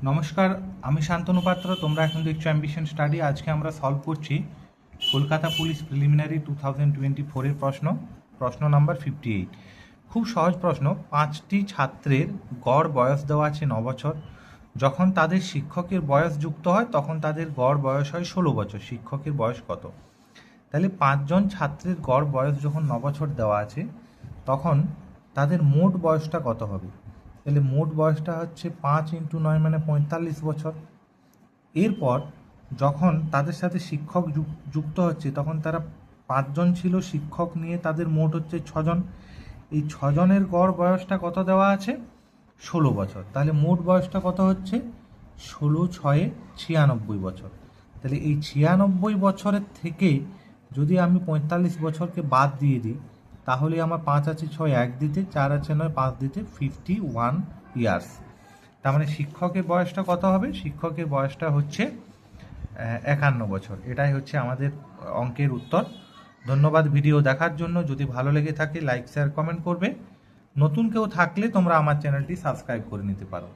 নমস্কার, আমি শান্তনু পাত্র। তোমরা এখন দেখছো অ্যাম্বিশন স্টাডি। আজকে আমরা সলভ করছি কলকাতা পুলিশ প্রিলিমিনারি 2024-এর প্রশ্ন নাম্বার 58। খুব সহজ প্রশ্ন। 5টি ছাত্রের গড় বয়স দেওয়া আছে 9 বছর। যখন তাদের শিক্ষকের বয়স যুক্ত হয় তখন তাদের গড় বয়স হয় 16 বছর। শিক্ষকের বয়স কত? তাহলে 5জন ছাত্রের গড় বয়স যখন 9 বছর দেওয়া আছে তখন তাদের মোট বয়সটা কত হবে? তাহলে মোট বয়সটা হচ্ছে 5 × 9 মানে 45 বছর। এরপর যখন তাদের সাথে শিক্ষক যুক্ত হচ্ছে তখন তারা 5জন ছিল, শিক্ষক নিয়ে তাদের মোট হচ্ছে 6জন। এই 6জনের গড় বয়সটা কত দেওয়া আছে? 16 বছর। তাহলে মোট বয়সটা কত হচ্ছে? 16 × 6 = 96 বছর। তাহলে এই 96 বছরের থেকে যদি আমি 45 বছরকে বাদ দিয়ে দিই তাহলে আমার 5 আছে 6 1 দিতে, 4 আছে 9 5 দিতে 51 ইয়ার্স। তার মানে শিক্ষকের বয়সটা কত হবে? শিক্ষকের বয়সটা হচ্ছে 51 বছর। এটাই হচ্ছে আমাদের অঙ্কের উত্তর। ধন্যবাদ ভিডিও দেখার জন্য। যদি ভালো লেগে থাকে লাইক শেয়ার কমেন্ট করবে। নতুন কেউ থাকলে তোমরা আমার চ্যানেলটি সাবস্ক্রাইব করে নিতে পারো।